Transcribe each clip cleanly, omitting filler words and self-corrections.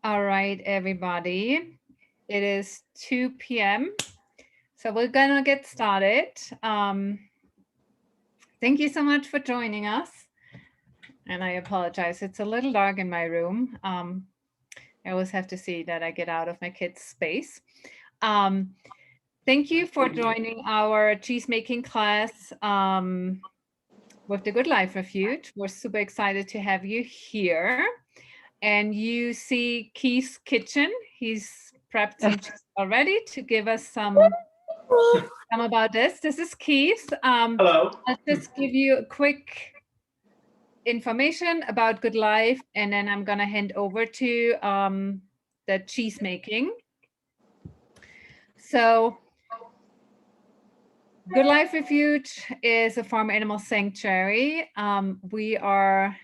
All right, everybody. It is 2 p.m. So we're gonna get started. Thank you so much for joining us. And I apologize, it's a little dark in my room. I always have to see that I get out of my kids' space. Thank you for joining our cheese making class with the Good Life Refuge. We're super excited to have you here. And you see Keith's kitchen. He's prepped some cheese already to give us some about this. This is Keith. Hello. I'll just give you a quick information about Good Life, and then I'm gonna hand over to the cheese making. So Good Life Refuge is a farm animal sanctuary. We are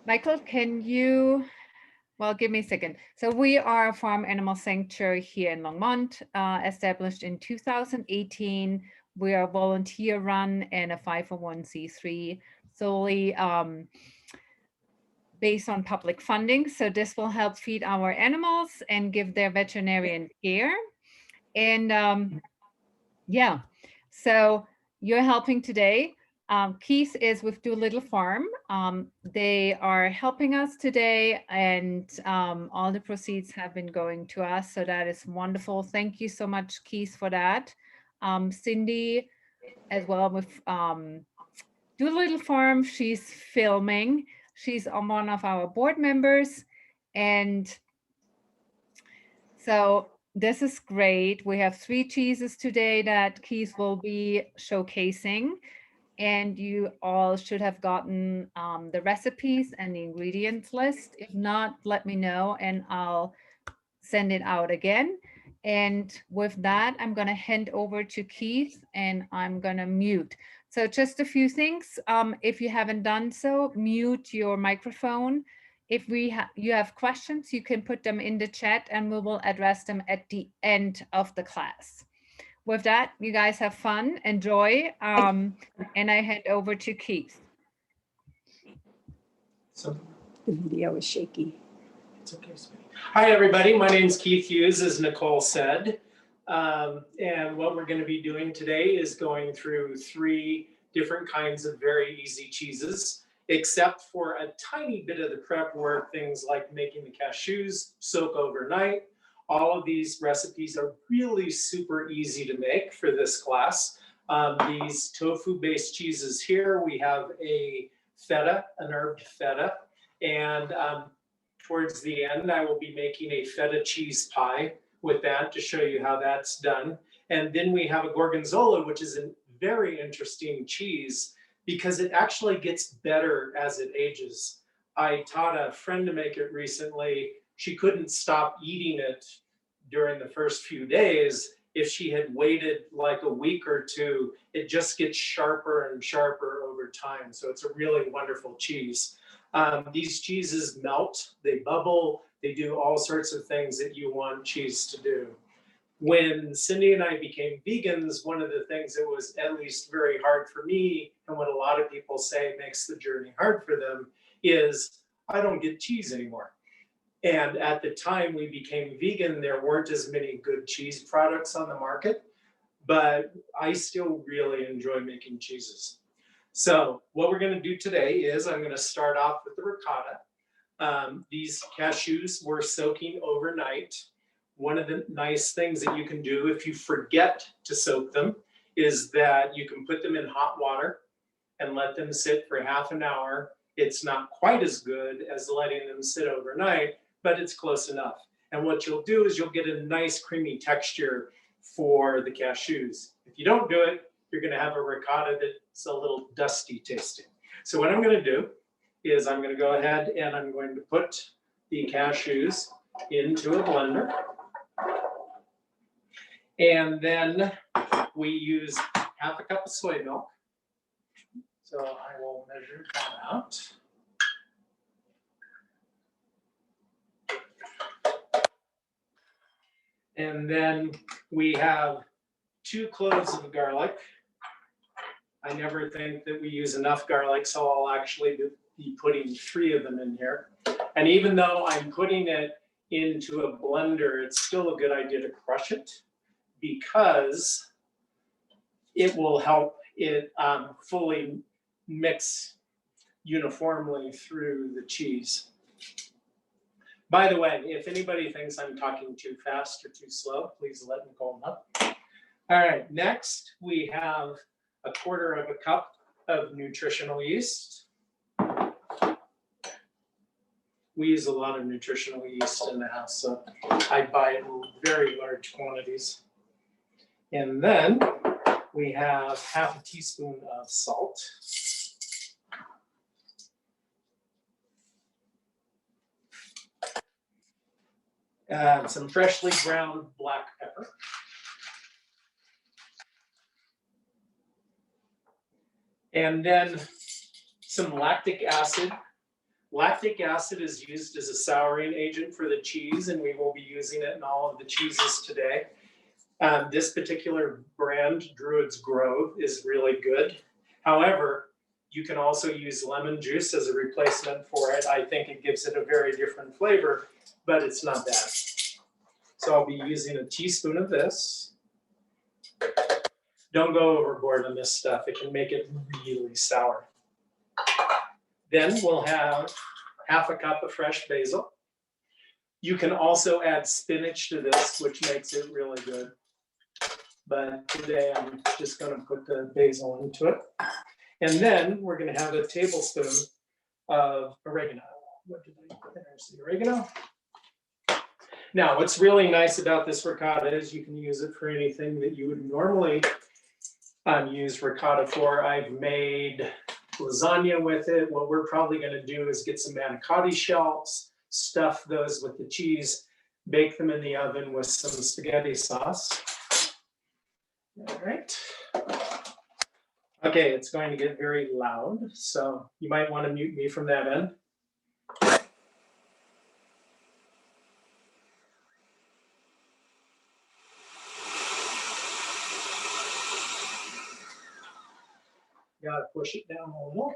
Michael, can you, well, give me a second. So we are a farm animal sanctuary here in Longmont, established in 2018. We are volunteer run and a 501c3 solely based on public funding. So this will help feed our animals and give their veterinarian care. And yeah, so you're helping today. Keith is with Doolittle Farm. They are helping us today, and all the proceeds have been going to us. So that is wonderful. Thank you so much, Keith, for that. Cindy, as well with Doolittle Farm, she's filming. She's one of our board members. And so this is great. We have 3 cheeses today that Keith will be showcasing. And you all should have gotten the recipes and the ingredients list. If not, let me know and I'll send it out again. And with that, I'm going to hand over to Keith and I'm going to mute. So just a few things. If you haven't done so, mute your microphone. If you have questions, you can put them in the chat and we will address them at the end of the class. With that, you guys have fun, enjoy, and I hand over to Keith. So the video is shaky. it's okay, sweetie. Hi, everybody. My name is Keith Hughes, as Nicole said. And what we're going to be doing today is going through 3 different kinds of very easy cheeses, except for a tiny bit of the prep work, things like making the cashews soak overnight. All of these recipes are really super easy to make for this class. These tofu-based cheeses here, we have a feta, an herbed feta, and towards the end, I will be making a feta cheese pie with that to show you how that's done. And then we have a gorgonzola, which is a very interesting cheese because it actually gets better as it ages. I taught a friend to make it recently. She couldn't stop eating it during the first few days. If she had waited like a week or 2, it just gets sharper and sharper over time. So it's a really wonderful cheese. These cheeses melt, they bubble, they do all sorts of things that you want cheese to do. When Cindy and I became vegans, one of the things that was at least very hard for me, and what a lot of people say makes the journey hard for them, is I don't get cheese anymore. And at the time we became vegan, there weren't as many good cheese products on the market, but I still really enjoy making cheeses. So what we're going to do today is I'm going to start off with the ricotta. These cashews were soaking overnight. One of the nice things that you can do if you forget to soak them is that you can put them in hot water and let them sit for half an hour. It's not quite as good as letting them sit overnight, but it's close enough. And what you'll do is you'll get a nice creamy texture for the cashews. If you don't do it, you're going to have a ricotta that's a little dusty tasting. So what I'm going to do is I'm going to go ahead and I'm going to put the cashews into a blender. And then we use half a cup of soy milk. So I will measure that out. And then we have 2 cloves of garlic. I never think that we use enough garlic, so I'll actually be putting 3 of them in here. And even though I'm putting it into a blender, it's still a good idea to crush it because it will help it fully mix uniformly through the cheese. By the way, if anybody thinks I'm talking too fast or too slow, please let Nicole know. All right, next we have 1/4 cup of nutritional yeast. We use a lot of nutritional yeast in the house, so I buy it in very large quantities. And then we have 1/2 teaspoon of salt. Some freshly ground black pepper. And then some lactic acid. Lactic acid is used as a souring agent for the cheese, and we will be using it in all of the cheeses today. This particular brand, Druid's Grove, is really good. However, you can also use lemon juice as a replacement for it. I think it gives it a very different flavor, but it's not bad. So I'll be using a teaspoon of this. Don't go overboard on this stuff. It can make it really sour. Then we'll have 1/2 cup of fresh basil. You can also add spinach to this, which makes it really good. But today I'm just going to put the basil into it. And then we're going to have a tablespoon of oregano. What did I put there? There's the oregano. Now, what's really nice about this ricotta is you can use it for anything that you would normally use ricotta for. I've made lasagna with it. What we're probably going to do is get some manicotti shells, stuff those with the cheese, bake them in the oven with some spaghetti sauce. All right. Okay, it's going to get very loud, so you might want to mute me from that end. Got to push it down a little.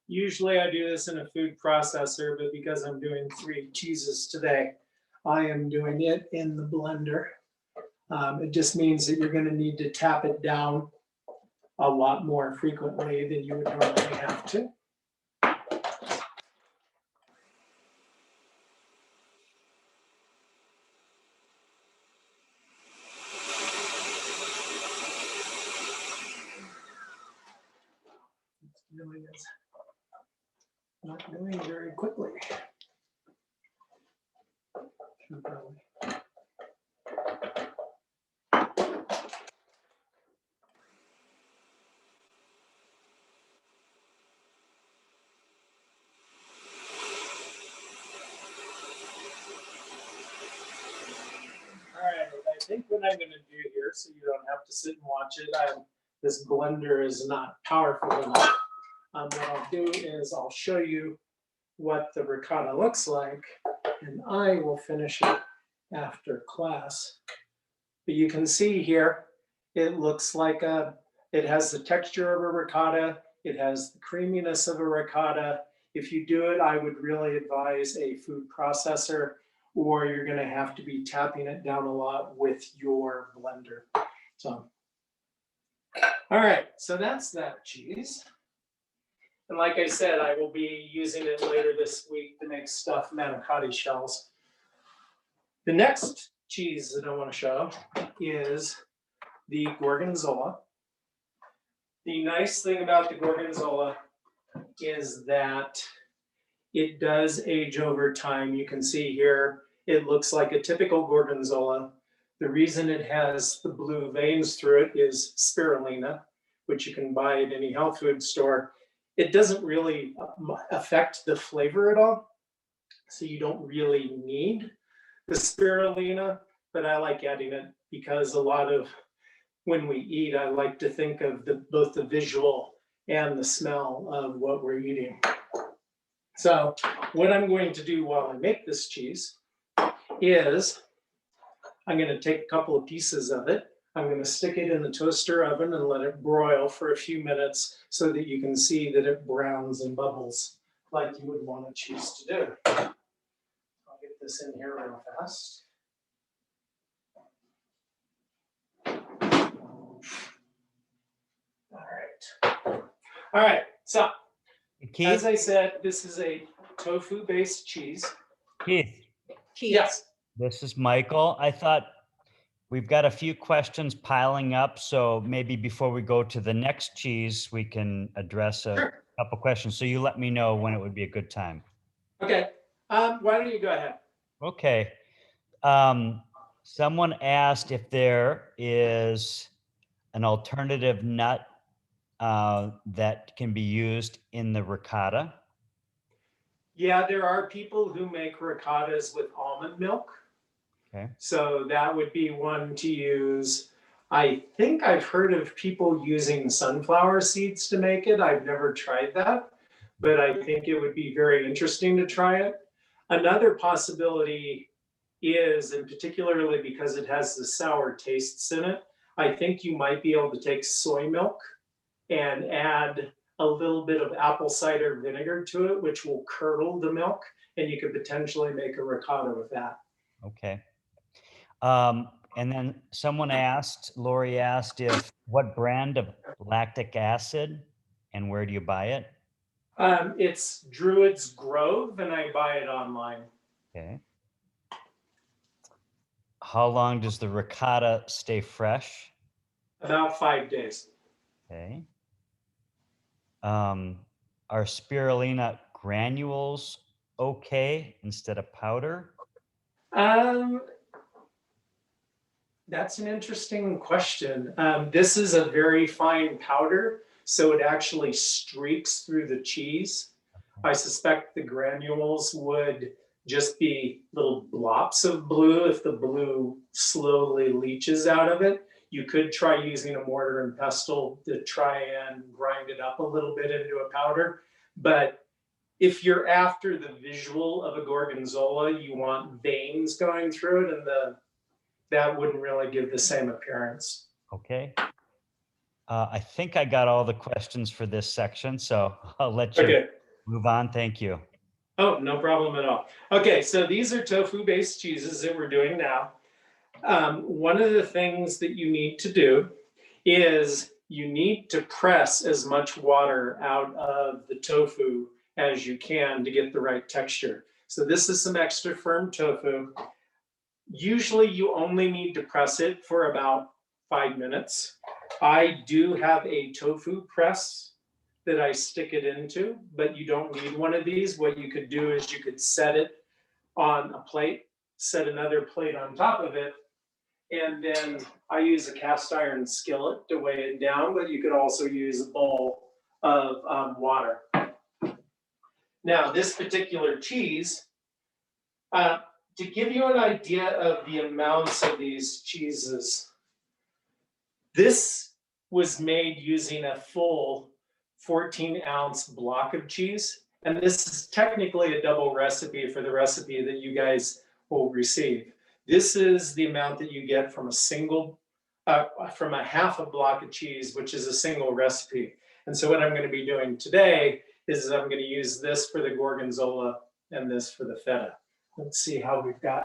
Usually I do this in a food processor, but because I'm doing 3 cheeses today, I am doing it in the blender. It just means that you're going to need to tap it down a lot more frequently than you would normally have to. It really is not doing very quickly. Probably. I think what I'm going to do here, so you don't have to sit and watch it, this blender is not powerful enough. What I'll do is I'll show you what the ricotta looks like, and I will finish it after class. But you can see here, it looks like it has the texture of a ricotta, it has the creaminess of a ricotta. If you do it, I would really advise a food processor, or you're going to have to be tapping it down a lot with your blender. So, all right, so that's that cheese. And like I said, I will be using it later this week to make stuffed manicotti shells. The next cheese that I want to show is the Gorgonzola. The nice thing about the Gorgonzola is that it does age over time. You can see here, it looks like a typical Gorgonzola. The reason it has the blue veins through it is spirulina, which you can buy at any health food store. It doesn't really affect the flavor at all, so you don't really need the spirulina, but I like adding it because a lot of when we eat, I like to think of both the visual and the smell of what we're eating. So what I'm going to do while I make this cheese is I'm going to take a couple of pieces of it. I'm going to stick it in the toaster oven and let it broil for a few minutes so that you can see that it browns and bubbles like you would want a cheese to do. I'll get this in here real fast. All right, so Keith, as I said, this is a tofu-based cheese. Keith, Yes. this is Michael. I thought we've got a few questions piling up, so maybe before we go to the next cheese, we can address a Sure. couple questions. So you let me know when it would be a good time. Okay. Why don't you go ahead? Okay. Someone asked if there is an alternative nut that can be used in the ricotta. Yeah, there are people who make ricottas with almond milk. Okay. So that would be one to use. I think I've heard of people using sunflower seeds to make it. I've never tried that, but I think it would be very interesting to try it. Another possibility is, and particularly because it has the sour tastes in it, I think you might be able to take soy milk and add a little bit of apple cider vinegar to it, which will curdle the milk, and you could potentially make a ricotta with that. Okay. And then someone asked, Lori asked, what brand of lactic acid and where do you buy it? It's Druid's Grove, and I buy it online. Okay. How long does the ricotta stay fresh? About 5 days. Okay. Are spirulina granules okay instead of powder? That's an interesting question. This is a very fine powder, so it actually streaks through the cheese. I suspect the granules would just be little blops of blue if the blue slowly leaches out of it. You could try using a mortar and pestle to try and grind it up a little bit into a powder. But if you're after the visual of a gorgonzola, you want veins going through it, and that wouldn't really give the same appearance. Okay. I think I got all the questions for this section, so I'll let you move on. Thank you. Oh, no problem at all. Okay, so these are tofu-based cheeses that we're doing now. One of the things that you need to do is you need to press as much water out of the tofu as you can to get the right texture. So this is some extra firm tofu. Usually you only need to press it for about 5 minutes. I do have a tofu press that I stick it into, but you don't need one of these. What you could do is you could set it on a plate, set another plate on top of it, and then I use a cast iron skillet to weigh it down, but you could also use a bowl of water. Now, this particular cheese, to give you an idea of the amounts of these cheeses, this was made using a full 14-ounce block of cheese. And this is technically a double recipe for the recipe that you guys will receive. This is the amount that you get from from a half a block of cheese, which is a single recipe. And so what I'm going to be doing today is I'm going to use this for the gorgonzola and this for the feta. Let's see how we've got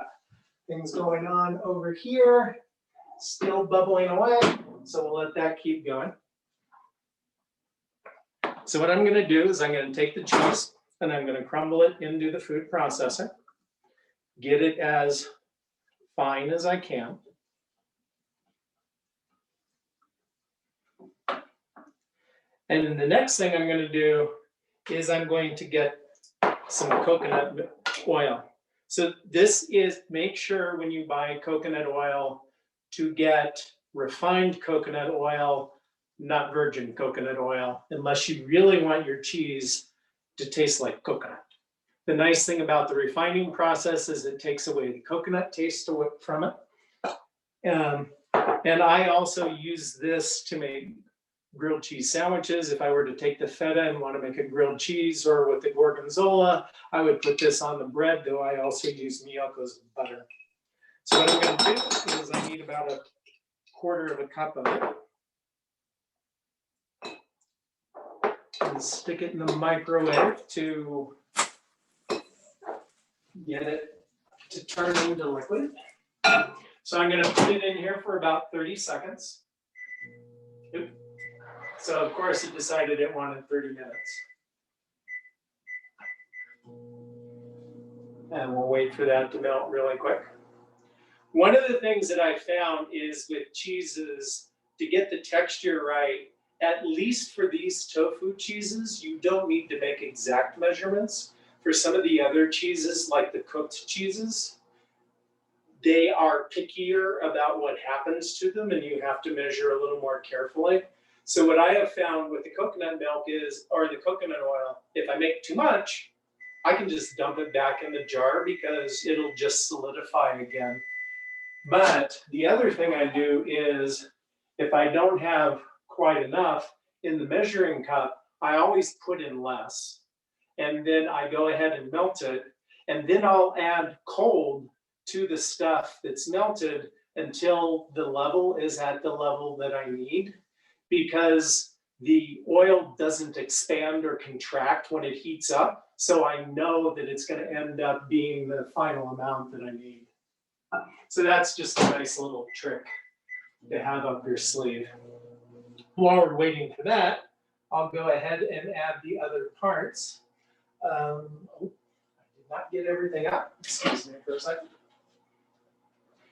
things going on over here. Still bubbling away, so we'll let that keep going. So what I'm going to do is I'm going to take the cheese and I'm going to crumble it into the food processor, get it as fine as I can. And then the next thing I'm going to do is I'm going to get some coconut oil. So this is, make sure when you buy coconut oil to get refined coconut oil, not virgin coconut oil, unless you really want your cheese to taste like coconut. The nice thing about the refining process is it takes away the coconut taste from it. And I also use this to make grilled cheese sandwiches. If I were to take the feta and want to make a grilled cheese, or with the gorgonzola, I would put this on the bread, though I also use Miyoko's butter. So what I'm going to do is I need about a quarter of a cup of it. And stick it in the microwave to get it to turn into liquid. So I'm going to put it in here for about 30 seconds. Oop. So of course it decided it wanted 30 minutes. And we'll wait for that to melt really quick. One of the things that I found is with cheeses, to get the texture right, at least for these tofu cheeses, you don't need to make exact measurements. For some of the other cheeses, like the cooked cheeses, they are pickier about what happens to them, and you have to measure a little more carefully. So what I have found with the coconut milk is, or the coconut oil, if I make too much, I can just dump it back in the jar because it'll just solidify again. But the other thing I do is, if I don't have quite enough in the measuring cup, I always put in less. And then I go ahead and melt it. And then I'll add cold to the stuff that's melted until the level is at the level that I need, because the oil doesn't expand or contract when it heats up. So I know that it's going to end up being the final amount that I need. So that's just a nice little trick to have up your sleeve. While we're waiting for that, I'll go ahead and add the other parts. I did not get everything up. Excuse me for a second.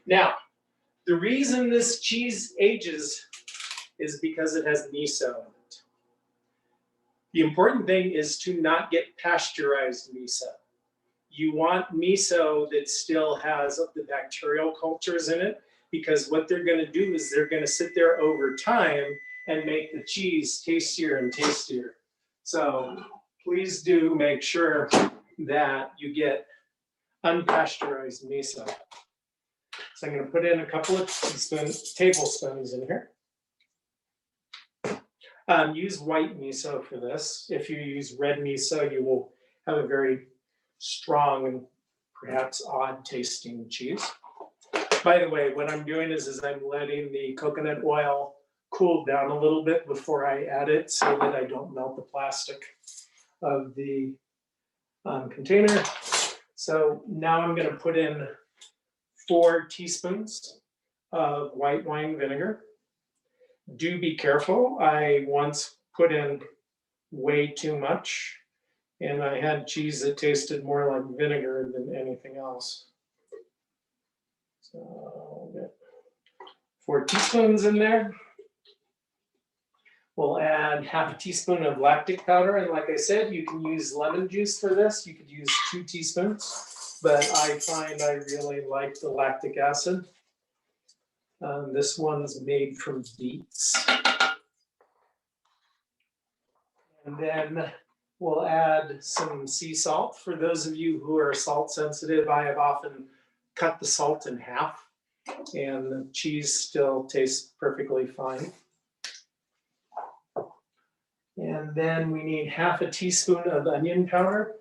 Now, the reason this cheese ages is because it has miso in it. The important thing is to not get pasteurized miso. You want miso that still has the bacterial cultures in it, because what they're going to do is they're going to sit there over time and make the cheese tastier and tastier. So please do make sure that you get unpasteurized miso. So I'm going to put in a couple of tablespoons in here. Use white miso for this. If you use red miso, you will have a very strong and perhaps odd tasting cheese. By the way, what I'm doing is I'm letting the coconut oil cool down a little bit before I add it, so that I don't melt the plastic of the container. So now I'm going to put in 4 teaspoons of white wine vinegar. Do be careful. I once put in way too much, and I had cheese that tasted more like vinegar than anything else. So I'll get 4 teaspoons in there. We'll add half a teaspoon of lactic powder. And like I said, you can use lemon juice for this. You could use 2 teaspoons, but I find I really like the lactic acid. This one's made from beets. And then we'll add some sea salt. For those of you who are salt sensitive, I have often cut the salt in half, and the cheese still tastes perfectly fine. And then we need half a teaspoon of onion powder.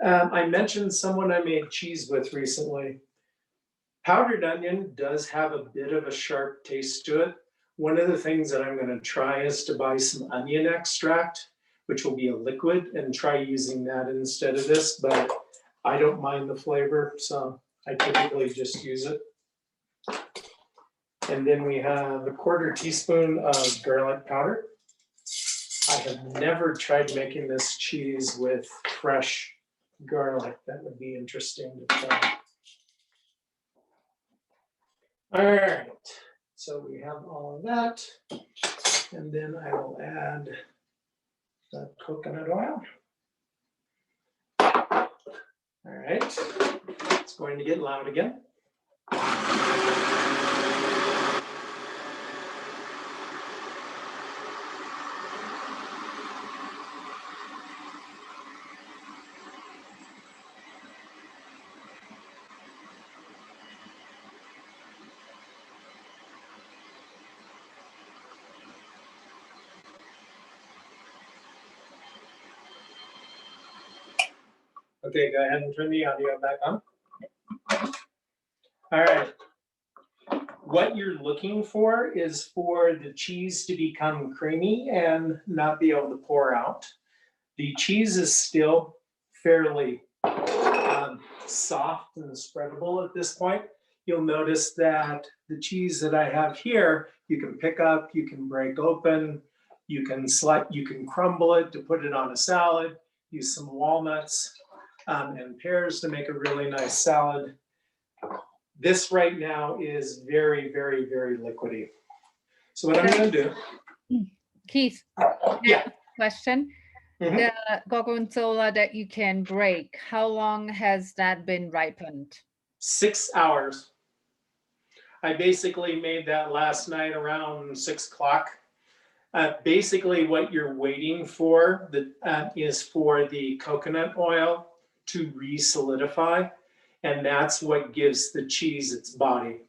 I mentioned someone I made cheese with recently. Powdered onion does have a bit of a sharp taste to it. One of the things that I'm going to try is to buy some onion extract, which will be a liquid, and try using that instead of this, but I don't mind the flavor, so I typically just use it. And then we have a quarter teaspoon of garlic powder. I have never tried making this cheese with fresh garlic. That would be interesting to try. All right, so we have all of that. And then I will add the coconut oil. All right, it's going to get loud again. Okay, go ahead and turn the audio back on. All right. What you're looking for is for the cheese to become creamy and not be able to pour out. The cheese is still fairly soft and spreadable at this point. You'll notice that the cheese that I have here, you can pick up, you can break open, you can crumble it to put it on a salad, use some walnuts and pears to make a really nice salad. This right now is very, very, very liquidy. So what I'm going to do. Keith, Yeah. question. Mhm. The gorgonzola that you can break, how long has that been ripened? 6 hours. I basically made that last night around 6 o'clock. Basically what you're waiting for is for the coconut oil to re-solidify, and that's what gives the cheese its body.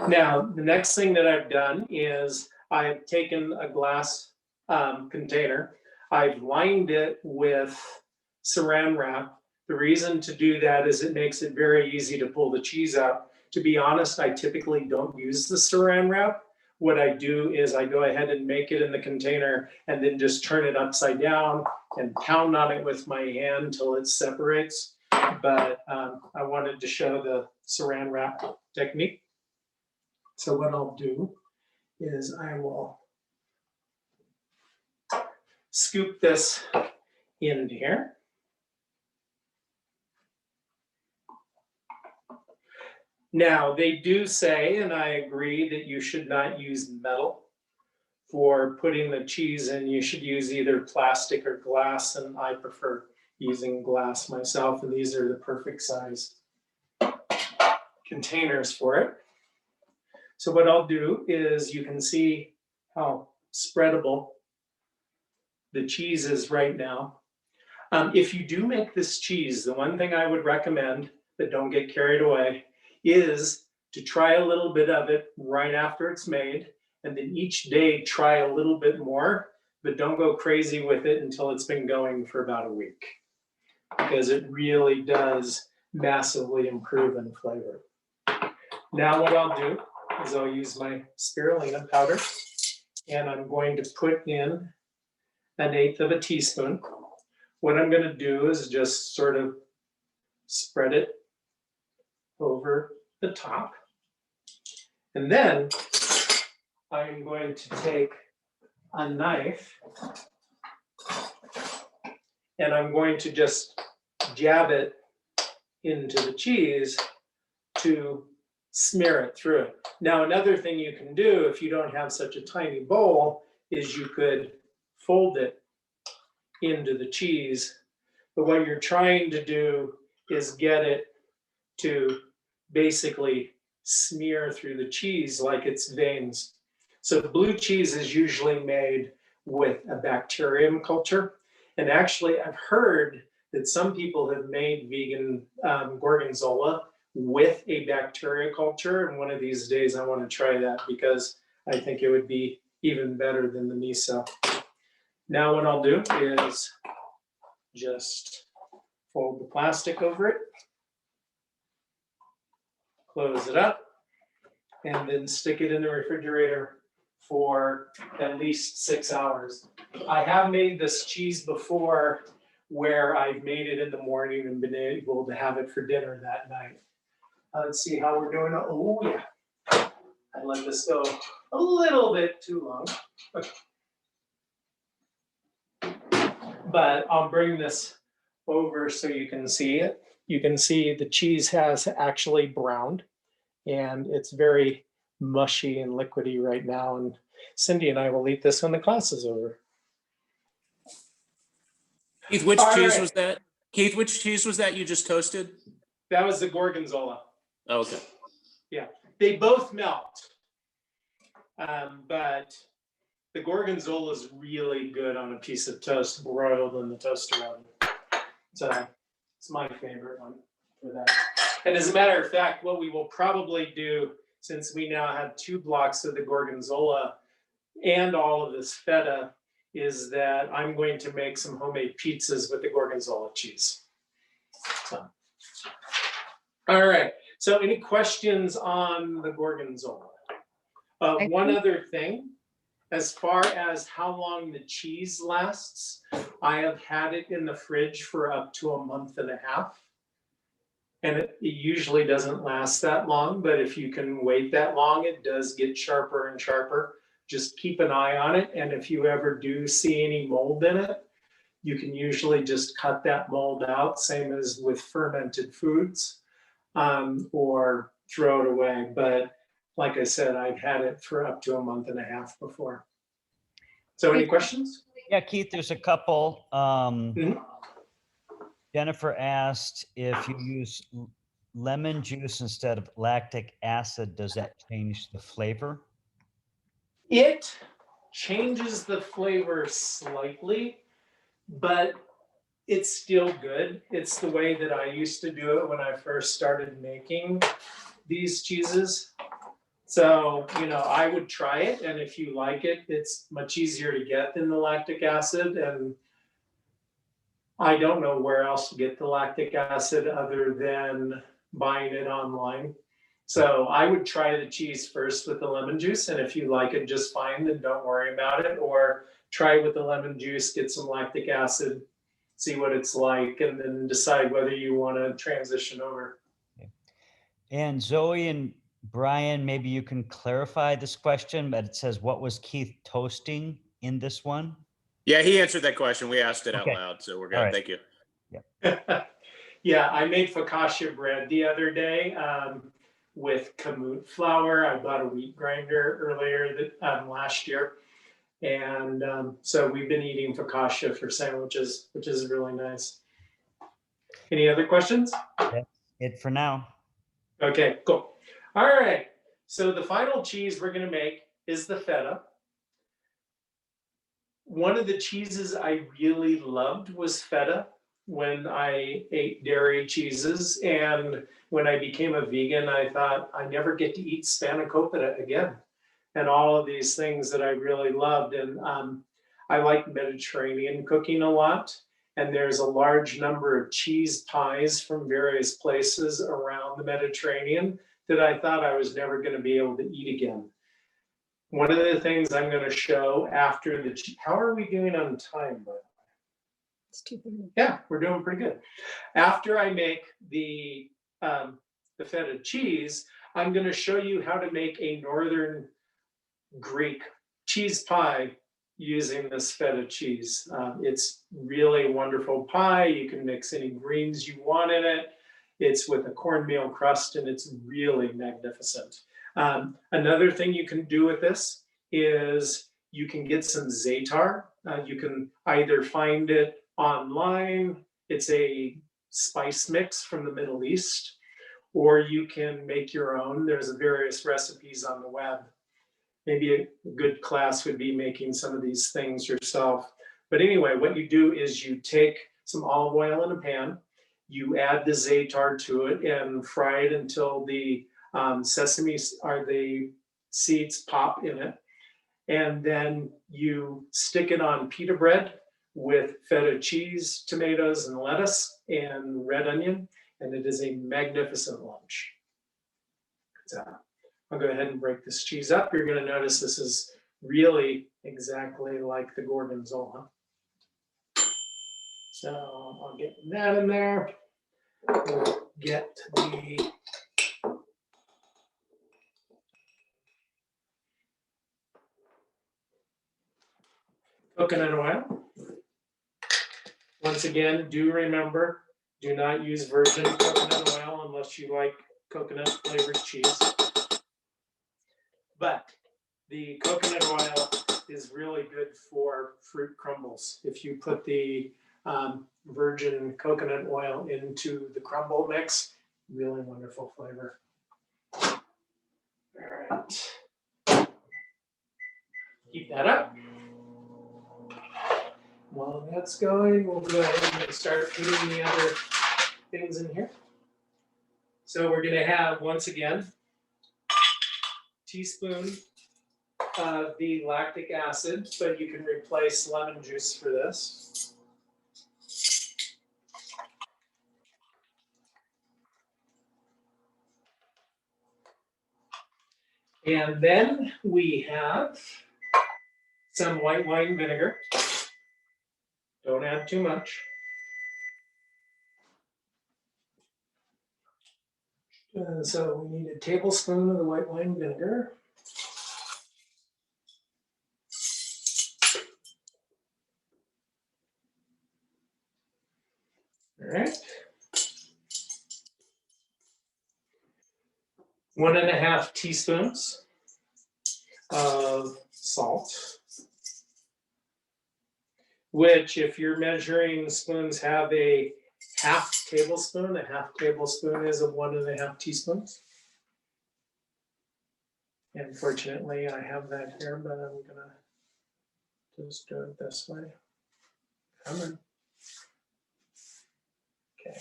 Now, the next thing that I've done is I've taken a glass container, I've lined it with saran wrap. The reason to do that is it makes it very easy to pull the cheese out. To be honest, I typically don't use the saran wrap. What I do is I go ahead and make it in the container and then just turn it upside down and pound on it with my hand till it separates. But I wanted to show the saran wrap technique. So what I'll do is I will scoop this into here. Now, they do say, and I agree, that you should not use metal for putting the cheese in. You should use either plastic or glass, and I prefer using glass myself, and these are the perfect size containers for it. So what I'll do is you can see how spreadable the cheese is right now. If you do make this cheese, the one thing I would recommend, but don't get carried away, is to try a little bit of it right after it's made, and then each day try a little bit more, but don't go crazy with it until it's been going for about a week, because it really does massively improve in flavor. Now what I'll do is I'll use my spirulina powder, and I'm going to put in 1/8 of a teaspoon. What I'm going to do is just sort of spread it over the top. And then I'm going to take a knife and I'm going to just jab it into the cheese to smear it through it. Now, another thing you can do if you don't have such a tiny bowl is you could fold it into the cheese. But what you're trying to do is get it to basically smear through the cheese like it's veins. So blue cheese is usually made with a bacterium culture. And actually, I've heard that some people have made vegan Gorgonzola with a bacteria culture. And one of these days, I want to try that because I think it would be even better than the miso. Now what I'll do is just fold the plastic over it, close it up, and then stick it in the refrigerator for at least 6 hours. I have made this cheese before where I've made it in the morning and been able to have it for dinner that night. Let's see how we're doing. Oh yeah, I let this go a little bit too long. But I'll bring this over so you can see it. You can see the cheese has actually browned and it's very mushy and liquidy right now. And Cindy and I will eat this when the class is over. Keith, which All cheese right. was that? Keith, which cheese was that you just toasted? That was the Gorgonzola. Oh, okay. Yeah, they both melt. But the Gorgonzola is really good on a piece of toast broiled in the toaster oven. So it's my favorite one for that. And as a matter of fact, what we will probably do, since we now have 2 blocks of the Gorgonzola and all of this feta, is that I'm going to make some homemade pizzas with the Gorgonzola cheese. So, all right. So any questions on the Gorgonzola? One other thing, as far as how long the cheese lasts, I have had it in the fridge for up to a month and a half. And it usually doesn't last that long, but if you can wait that long, it does get sharper and sharper. Just keep an eye on it. And if you ever do see any mold in it, you can usually just cut that mold out, same as with fermented foods, or throw it away. But like I said, I've had it for up to a month and a half before. So any questions? Yeah, Keith, there's a couple. Mhm. Jennifer asked if you use lemon juice instead of lactic acid, does that change the flavor? It changes the flavor slightly, but it's still good. It's the way that I used to do it when I first started making these cheeses. So, I would try it, and if you like it, it's much easier to get than the lactic acid. And I don't know where else to get the lactic acid other than buying it online. So I would try the cheese first with the lemon juice, and if you like it just fine, then don't worry about it. Or try with the lemon juice, get some lactic acid, see what it's like, and then decide whether you want to transition over. And Zoe and Brian, maybe you can clarify this question, but it says, what was Keith toasting in this one? Yeah, he answered that question. We asked it out Okay. loud, so we're good. All right. Thank you. Yeah, I made focaccia bread the other day with kamut flour. I bought a wheat grinder earlier last year. And so we've been eating focaccia for sandwiches, which is really nice. Any other questions? That's it for now. Okay, cool. All right. So the final cheese we're going to make is the feta. One of the cheeses I really loved was feta when I ate dairy cheeses. And when I became a vegan, I thought I never get to eat spanakopita again. And all of these things that I really loved. And I like Mediterranean cooking a lot. And there's a large number of cheese pies from various places around the Mediterranean that I thought I was never going to be able to eat again. One of the things I'm going to show after how are we doing on time, by the way? It's 2:30. Yeah, we're doing pretty good. After I make the feta cheese, I'm going to show you how to make a Northern Greek cheese pie using this feta cheese. It's really wonderful pie. You can mix any greens you want in it. It's with a cornmeal crust, and it's really magnificent. Another thing you can do with this is you can get some za'atar. You can either find it online. It's a spice mix from the Middle East, or you can make your own. There's various recipes on the web. Maybe a good class would be making some of these things yourself. But anyway, what you do is you take some olive oil in a pan, you add the za'atar to it and fry it until the sesame or the seeds pop in it. And then you stick it on pita bread with feta cheese, tomatoes, and lettuce, and red onion. And it is a magnificent lunch. So I'll go ahead and break this cheese up. You're going to notice this is really exactly like the Gorgonzola. So I'll get that in there. We'll get the coconut oil. Once again, do remember, do not use virgin coconut oil unless you like coconut flavored cheese. But the coconut oil is really good for fruit crumbles. If you put the virgin coconut oil into the crumble mix, really wonderful flavor. All right. Keep that up. While that's going, we'll go ahead and start putting the other things in here. So we're going to have, once again, teaspoon of the lactic acid, but you can replace lemon juice for this. And then we have some white wine vinegar. Don't add too much. So we need a tablespoon of the white wine vinegar. All right. 1.5 teaspoons of salt, which if you're measuring spoons have a half tablespoon. A half tablespoon is a 1.5 teaspoons. Unfortunately, I have that here, but I'm gonna just do it this way. Come on. Okay.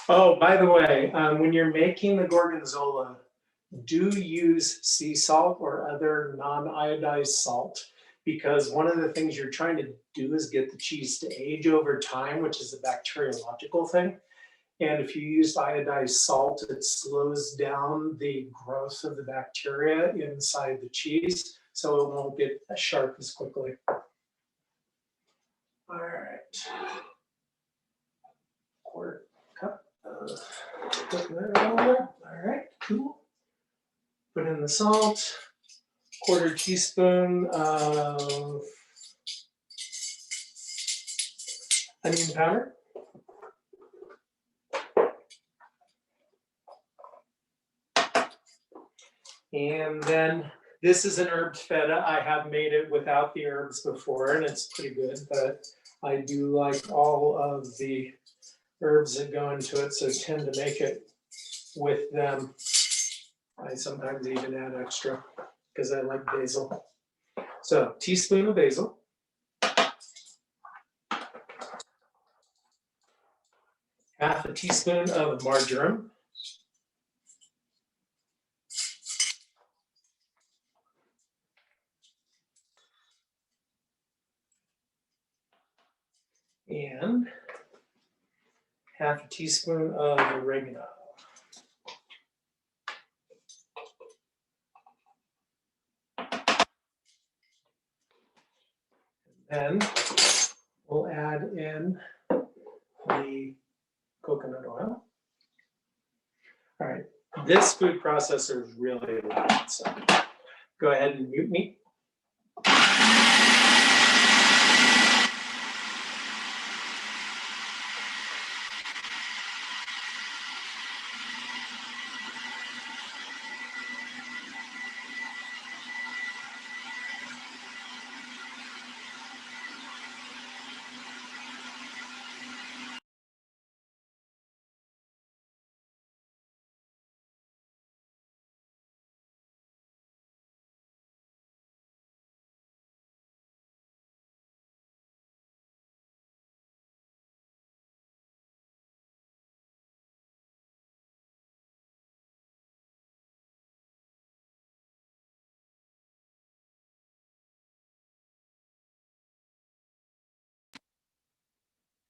Oh, by the way, when you're making the Gorgonzola, do use sea salt or other non-iodized salt, because one of the things you're trying to do is get the cheese to age over time, which is a bacteriological thing. And if you use iodized salt, it slows down the growth of the bacteria inside the cheese, so it won't get as sharp as quickly. All right. Quarter cup of coconut oil. All right, cool. Put in the salt, 1/4 teaspoon of onion powder. And then this is an herbed feta. I have made it without the herbs before, and it's pretty good, but I do like all of the herbs that go into it, so I tend to make it with them. I sometimes even add extra because I like basil. So, teaspoon of basil. Half a teaspoon of marjoram. And half a teaspoon of oregano. Then we'll add in the coconut oil. All right, this food processor is really loud, so go ahead and mute me.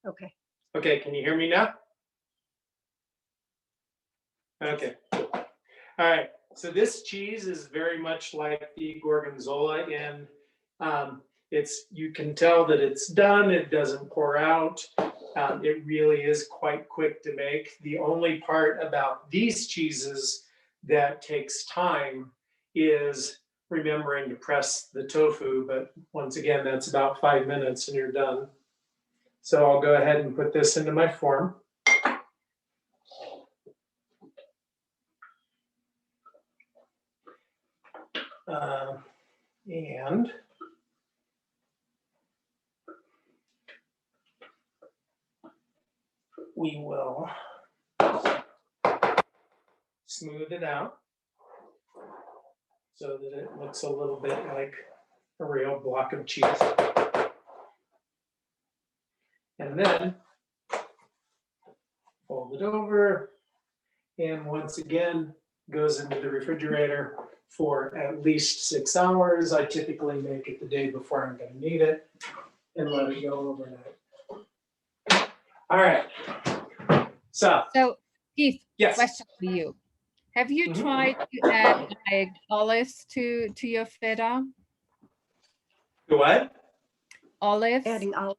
Okay. Okay, can you hear me now? Okay, cool. All right, so this cheese is very much like the Gorgonzola, and you can tell that it's done, it doesn't pour out. It really is quite quick to make. The only part about these cheeses that takes time is remembering to press the tofu, but once again, that's about 5 minutes and you're done. So I'll go ahead and put this into my form. And we will smooth it out so that it looks a little bit like a real block of cheese. And then fold it over. And once again, goes into the refrigerator for at least 6 hours. I typically make it the day before I'm gonna need it and let it go overnight. All right. So, So, Keith, yes. question for you. Have you Mhm. tried to add like olives to your feta? The what? Olives? Adding olive.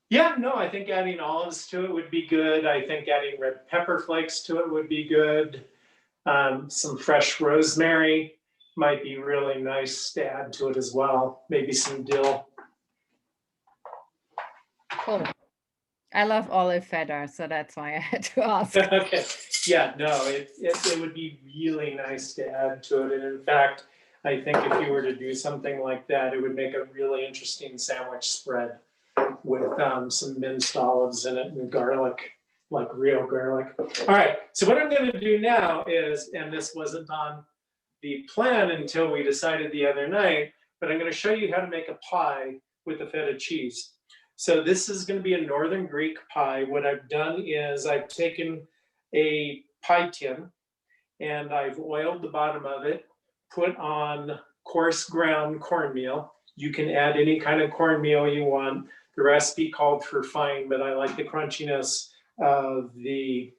Yeah, no, I think adding olives to it would be good. I think adding red pepper flakes to it would be good. Some fresh rosemary might be really nice to add to it as well. Maybe some dill. Cool. I love olive feta, so that's why I had to ask. Okay, yeah, no, it would be really nice to add to it. And in fact, I think if you were to do something like that, it would make a really interesting sandwich spread with some minced olives in it and garlic, like real garlic. All right, so what I'm gonna do now is, and this wasn't on the plan until we decided the other night, but I'm gonna show you how to make a pie with the feta cheese. So this is gonna be a Northern Greek pie. What I've done is I've taken a pie tin and I've oiled the bottom of it, put on coarse ground cornmeal. You can add any kind of cornmeal you want. The recipe called for fine, but I like the crunchiness of the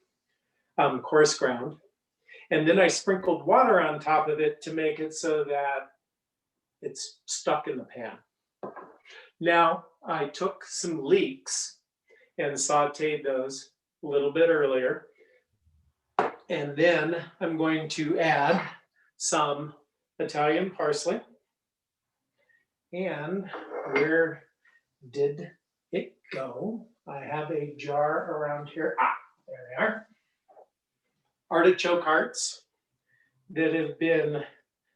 coarse ground. And then I sprinkled water on top of it to make it so that it's stuck in the pan. Now, I took some leeks and sauteed those a little bit earlier. And then I'm going to add some Italian parsley. And where did it go? I have a jar around here. Ah, there they are. Artichoke hearts that have been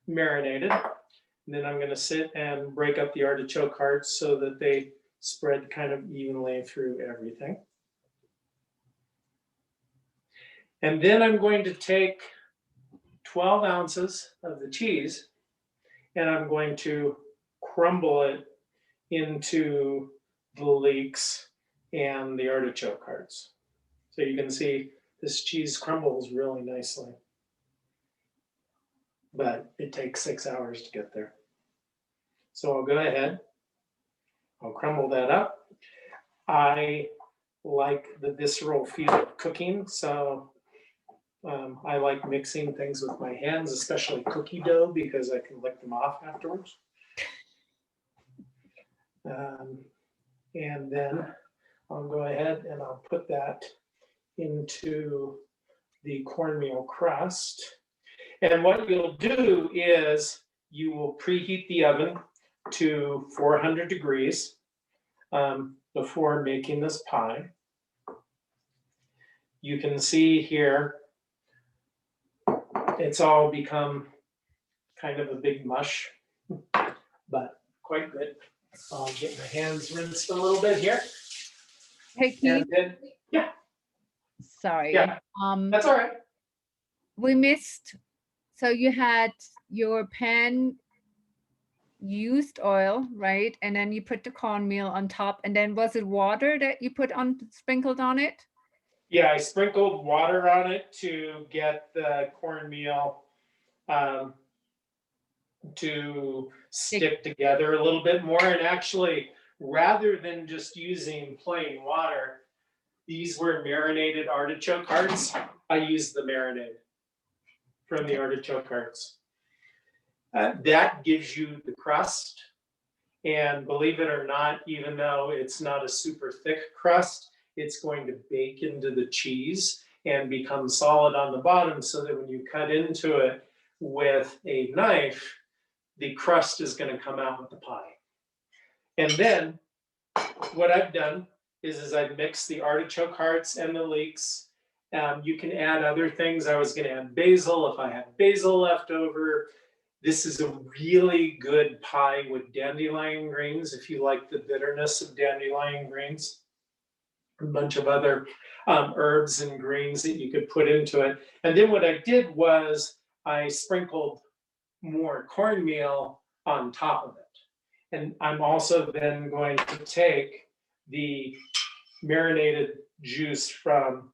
marinated. And then I'm going to sit and break up the artichoke hearts so that they spread kind of evenly through everything. And then I'm going to take 12 ounces of the cheese and I'm going to crumble it into the leeks and the artichoke hearts. So you can see this cheese crumbles really nicely. But it takes 6 hours to get there. So I'll go ahead, I'll crumble that up. I like the visceral feel of cooking, so I like mixing things with my hands, especially cookie dough, because I can lick them off afterwards. And then I'll go ahead and I'll put that into the cornmeal crust. And what you'll do is you will preheat the oven to 400 degrees before making this pie. You can see here, it's all become kind of a big mush, but quite good. I'll get my hands rinsed a little bit here. Hey, Keith. And then, yeah. Sorry. Yeah, that's all right. We missed, so you had your pan used oil, right? And then you put the cornmeal on top, and then was it water that you put on, sprinkled on it? Yeah, I sprinkled water on it to get the cornmeal to stick together a little bit more. And actually, rather than just using plain water, these were marinated artichoke hearts. I used the marinade from the artichoke hearts. That gives you the crust. And believe it or not, even though it's not a super thick crust, it's going to bake into the cheese and become solid on the bottom so that when you cut into it with a knife, the crust is going to come out with the pie. And then what I've done is I've mixed the artichoke hearts and the leeks. You can add other things. I was going to add basil if I had basil left over. This is a really good pie with dandelion greens if you like the bitterness of dandelion greens. A bunch of other herbs and greens that you could put into it. And then what I did was I sprinkled more cornmeal on top of it. And I'm also then going to take the marinated juice from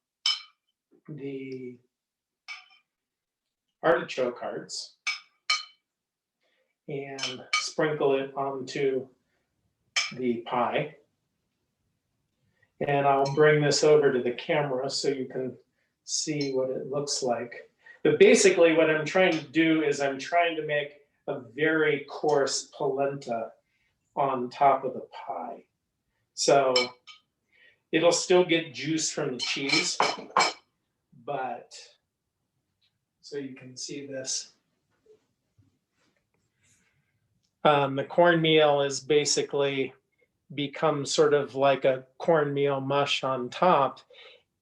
the artichoke hearts and sprinkle it onto the pie. And I'll bring this over to the camera so you can see what it looks like. But basically what I'm trying to do is I'm trying to make a very coarse polenta on top of the pie. So it'll still get juice from the cheese, but so you can see this. The cornmeal is basically become sort of like a cornmeal mush on top.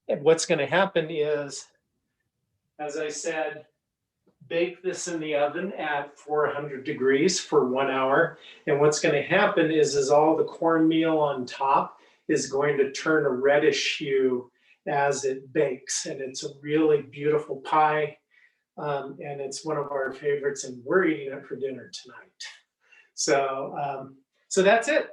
And what's going to happen is, as I said, bake this in the oven at 400 degrees for 1 hour. And what's going to happen is all the cornmeal on top is going to turn a reddish hue as it bakes. And it's a really beautiful pie. And it's one of our favorites, and we're eating it for dinner tonight. So, so that's it.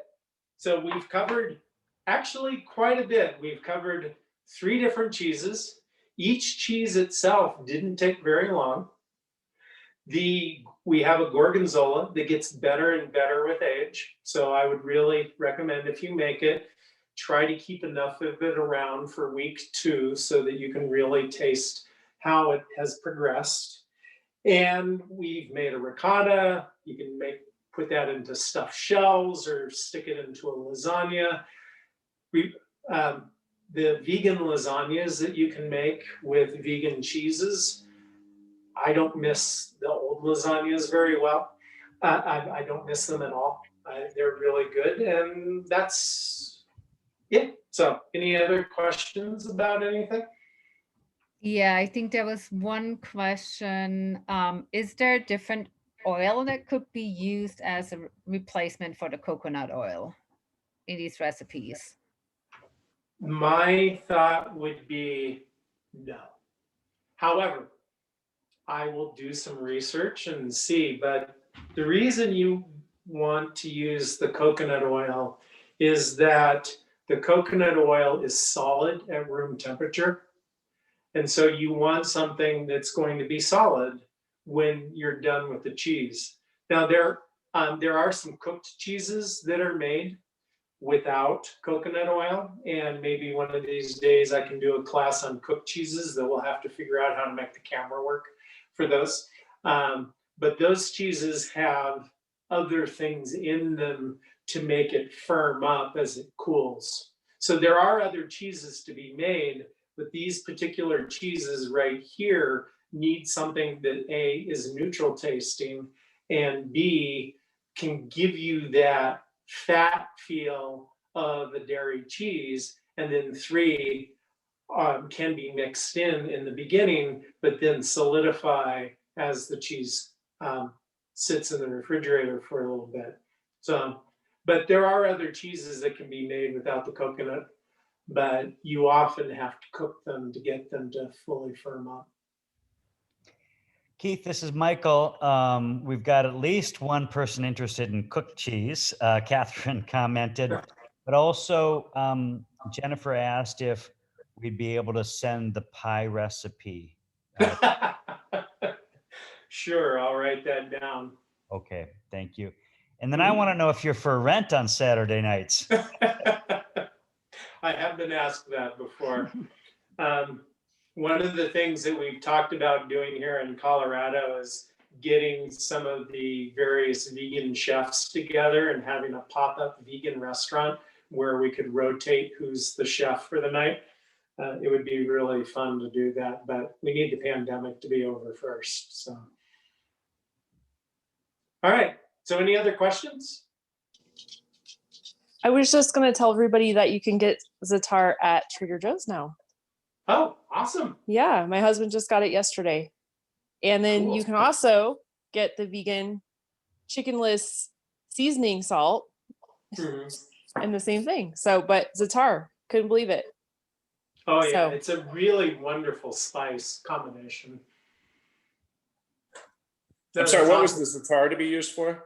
So we've covered actually quite a bit. We've covered 3 different cheeses. Each cheese itself didn't take very long. We have a Gorgonzola that gets better and better with age. So I would really recommend, if you make it, try to keep enough of it around for week 2 so that you can really taste how it has progressed. And we've made a ricotta. You can put that into stuffed shells or stick it into a lasagna. The vegan lasagnas that you can make with vegan cheeses, I don't miss the old lasagnas very well. I don't miss them at all. They're really good, and that's it. So any other questions about anything? Yeah, I think there was one question. Is there a different oil that could be used as a replacement for the coconut oil in these recipes? My thought would be no. However, I will do some research and see, but the reason you want to use the coconut oil is that the coconut oil is solid at room temperature. And so you want something that's going to be solid when you're done with the cheese. Now, there are some cooked cheeses that are made without coconut oil, and maybe one of these days I can do a class on cooked cheeses that we'll have to figure out how to make the camera work for those. But those cheeses have other things in them to make it firm up as it cools. So there are other cheeses to be made, but these particular cheeses right here need something that A, is neutral tasting, and B, can give you that fat feel of a dairy cheese, and then 3, can be mixed in the beginning, but then solidify as the cheese sits in the refrigerator for a little bit. So, but there are other cheeses that can be made without the coconut, but you often have to cook them to get them to fully firm up. Keith, this is Michael. We've got at least one person interested in cooked cheese. Catherine commented, but also Jennifer asked if we'd be able to send the pie recipe. Sure, I'll write that down. Okay, thank you. And then I want to know if you're for rent on Saturday nights. I have been asked that before. One of the things that we've talked about doing here in Colorado is getting some of the various vegan chefs together and having a pop-up vegan restaurant where we could rotate who's the chef for the night. It would be really fun to do that, but we need the pandemic to be over first. So, all right. So any other questions? I was just going to tell everybody that you can get za'atar at Trader Joe's now. Oh, awesome. Yeah, my husband just got it yesterday. And then Cool. you can also get the vegan chickenless seasoning salt and the same thing. So, but za'atar, couldn't believe it. Oh yeah, So- it's a really wonderful spice combination. I'm sorry, what was the za'atar to be used for?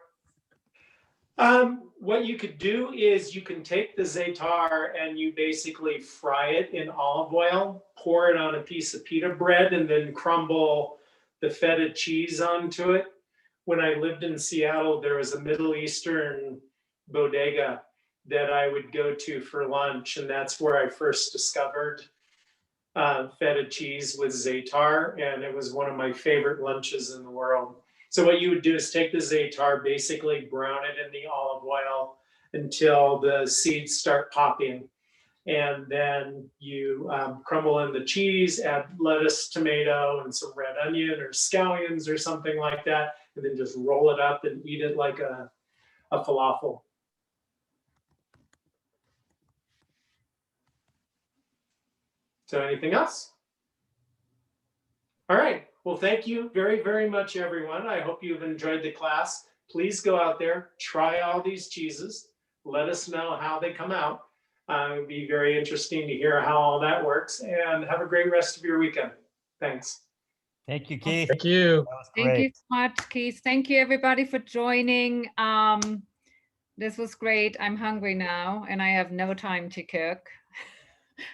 What you could do is you can take the za'atar and you basically fry it in olive oil, pour it on a piece of pita bread, and then crumble the feta cheese onto it. When I lived in Seattle, there was a Middle Eastern bodega that I would go to for lunch, and that's where I first discovered feta cheese with za'atar, and it was one of my favorite lunches in the world. So what you would do is take the za'atar, basically brown it in the olive oil until the seeds start popping. And then you crumble in the cheese, add lettuce, tomato, and some red onion or scallions or something like that, and then just roll it up and eat it like a falafel. So anything else? All right. Well, thank you very, very much, everyone. I hope you've enjoyed the class. Please go out there, try all these cheeses. Let us know how they come out. It would be very interesting to hear how all that works. And have a great rest of your weekend. Thanks. Thank you, Keith. Thank you. That was Thank great. you so much, Keith. Thank you, everybody, for joining. This was great. I'm hungry now, and I have no time to cook.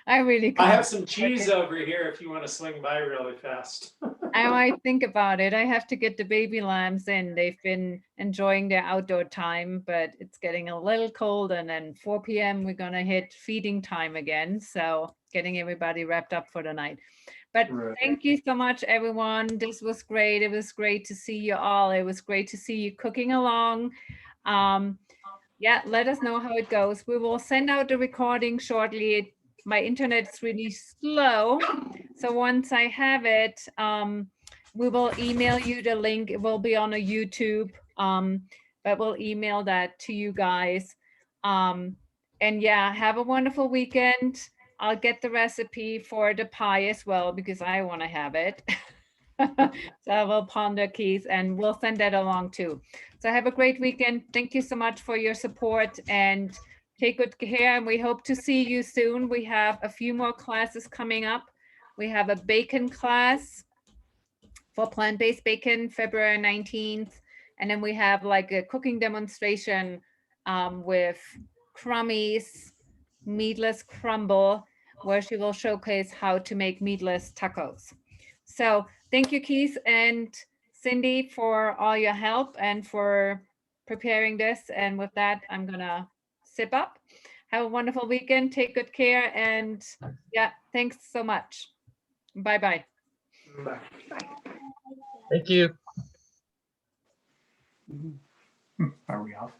I really can't. I have some cheese over here if you want to swing by really fast. I might think about it. I have to get the baby lambs in. They've been enjoying their outdoor time, but it's getting a little cold. And then 4 p.m. we're going to hit feeding time again. So getting everybody wrapped up for the night. But Right. thank you so much, everyone. This was great. It was great to see you all. It was great to see you cooking along. Yeah, let us know how it goes. We will send out the recording shortly. My internet's really slow. So once I have it, we will email you the link. It will be on a YouTube, but we'll email that to you guys. And yeah, have a wonderful weekend. I'll get the recipe for the pie as well because I want to have it. So I will ponder, Keith, and we'll send that along too. So have a great weekend. Thank you so much for your support and take good care. And we hope to see you soon. We have a few more classes coming up. We have a bacon class for plant-based bacon, February 19th. And then we have like a cooking demonstration with Crummy's meatless crumble, where she will showcase how to make meatless tacos. So thank you, Keith and Cindy, for all your help and for preparing this. And with that, I'm gonna sip up. Have a wonderful weekend. Take good care. And yeah, thanks so much. Bye-bye. Bye. Thank you. Are we off?